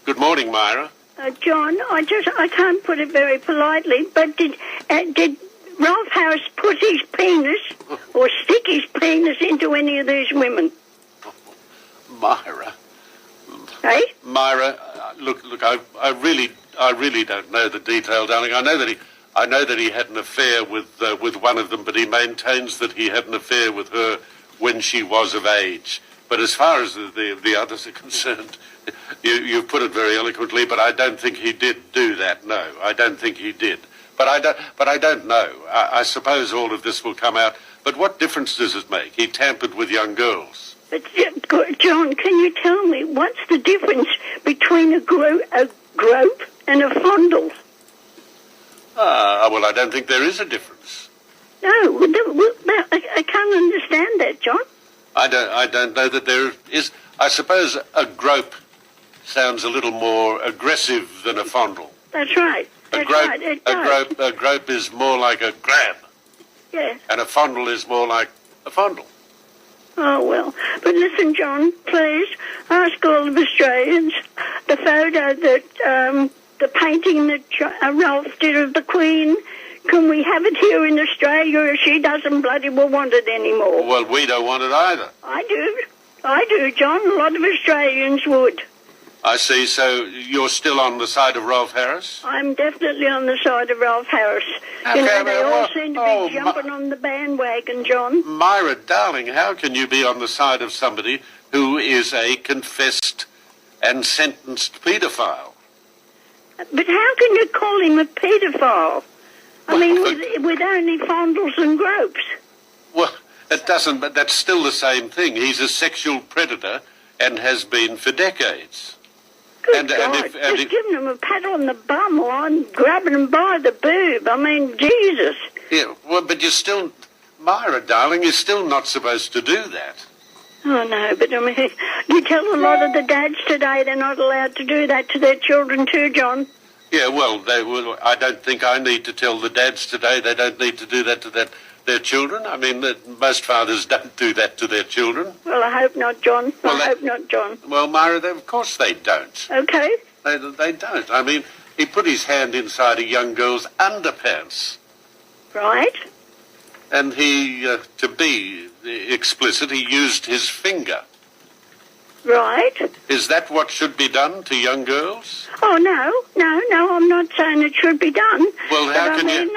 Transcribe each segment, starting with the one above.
Good morning, Myra. John, I can't put it very politely, but did Rolf Harris put his penis or stick his penis into any of these women? Myra. Hey? Myra, look, I really don't know the detail, darling. I know that he had an affair with one of them, but he maintains that he had an affair with her when she was of age. But as far as the others are concerned, you've put it very eloquently, but I don't think he did do that. No, I don't think he did. But I don't know. I suppose all of this will come out. But what difference does it make? He tampered with young girls. But John, can you tell me what's the difference between a grope and a fondle? Well, I don't think there is a difference. No, I can't understand that, John. I don't know that there is. I suppose a grope sounds a little more aggressive than a fondle. That's right. A grope is more like a grab. Yeah. And a fondle is more like a fondle. Oh, well. But listen, John, please, ask all of Australians the photo that, the painting that Rolf did of the Queen. Can we have it here in Australia or she doesn't bloody well want it anymore? Well, we don't want it either. I do, John. A lot of Australians would. I see. So you're still on the side of Rolf Harris? I'm definitely on the side of Rolf Harris. Okay, they all seem to be jumping on the bandwagon, John. Myra, darling, how can you be on the side of somebody who is a confessed and sentenced paedophile? But how can you call him a paedophile? I mean, with only fondles and gropes. Well, it doesn't, but that's still the same thing. He's a sexual predator and has been for decades. Good God, just giving him a pat on the bum or grabbing him by the boob. I mean, Jesus. Yeah, well, but you're still, Myra, darling, you're still not supposed to do that. Oh, no, but I mean, you tell a lot of the dads today they're not allowed to do that to their children too, John. Yeah, well, I don't think I need to tell the dads today they don't need to do that to their children. I mean, most fathers don't do that to their children. Well, I hope not, John. I hope not, John. Well, Myra, of course they don't. Okay. They don't. I mean, he put his hand inside a young girl's underpants. Right. And he, to be explicit, he used his finger. Right. Is that what should be done to young girls? Oh, no, I'm not saying it should be done. Well, how can you...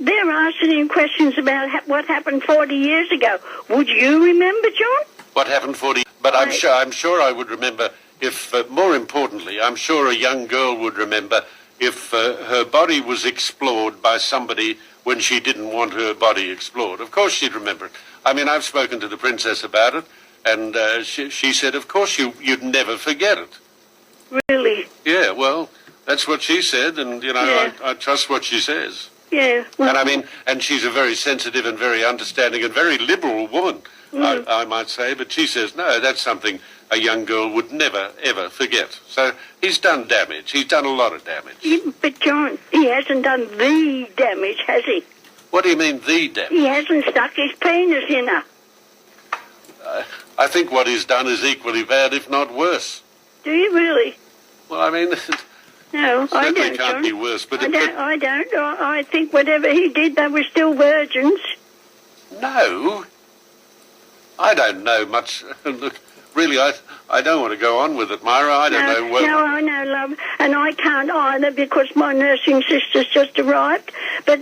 they're asking him questions about what happened 40 years ago. Would you remember, John? What happened 40... But I'm sure I would remember if, more importantly, I'm sure a young girl would remember if her body was explored by somebody when she didn't want her body explored. Of course she'd remember it. I mean, I've spoken to the princess about it. And she said, of course, you'd never forget it. Really? Yeah, well, that's what she said, and, I trust what she says. Yeah. Well, and I mean, and she's a very sensitive and very understanding and very liberal woman, I might say, but she says, no, that's something a young girl would never, ever forget. So he's done damage. He's done a lot of damage. But, John, he hasn't done the damage, has he? What do you mean, the damage? He hasn't stuck his penis in her. I think what he's done is equally bad, if not worse. Do you really? Well, I mean, no, I don't. Certainly can't be worse. But I don't. I think whatever he did, they were still virgins. No, I don't know much. Look, really, I don't want to go on with it, Myra. I don't know what. No, I know, love, and I can't either because my nursing sister's just arrived. But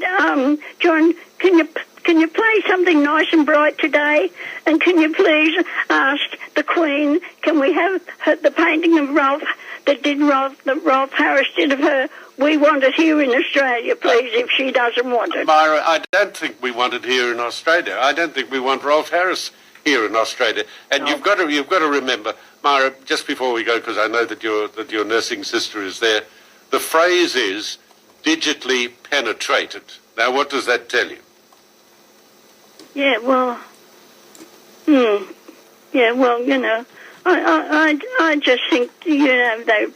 John, can you play something nice and bright today? And can you please ask the Queen, can we have the painting of Rolf that Rolf Harris did of her? We want it here in Australia, please, if she doesn't want it. Myra, I don't think we want it here in Australia. I don't think we want Rolf Harris here in Australia. And you've got to remember, Myra, just before we go, because I know that your nursing sister is there, the phrase is digitally penetrated. Now, what does that tell you? Yeah, well, I just think, they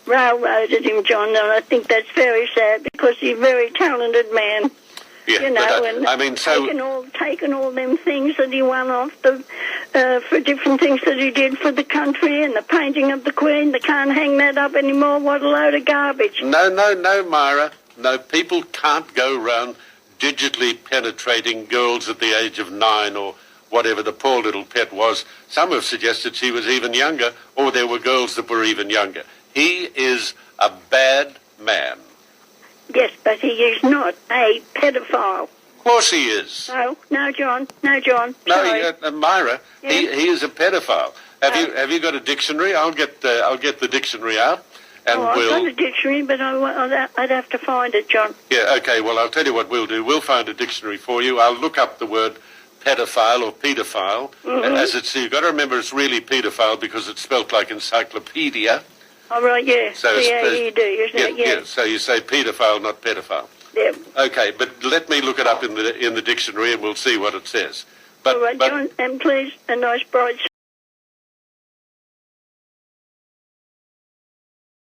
railroaded him, John, and I think that's very sad because he's a very talented man. Yeah, you know, but, and I mean, so taken all them things that he won off the for different things that he did for the country, and the painting of the Queen. They can't hang that up anymore. What a load of garbage! no, Myra. No, people can't go around digitally penetrating girls at the age of 9 or whatever the poor little pet was. Some have suggested she was even younger, or there were girls that were even younger. He is a bad man. Yes, but he is not a pedophile. Of course he is. No, John. Sorry. No, Myra, Yeah. he is a pedophile. Have you got a dictionary? I'll get the dictionary out, and I've we'll. got a dictionary, but I'd have to find it, John. Yeah, okay. Well, I'll tell you what we'll do. We'll find a dictionary for you. I'll look up the word pedophile or paedophile, as it's. You've got to remember it's really paedophile because it's spelt like encyclopedia. All right, yeah. So you do, isn't it? Yeah. So you say paedophile, not pedophile. Yeah. Okay, but let me look it up in the dictionary, and we'll see what it says. All right, John, and please, a nice bright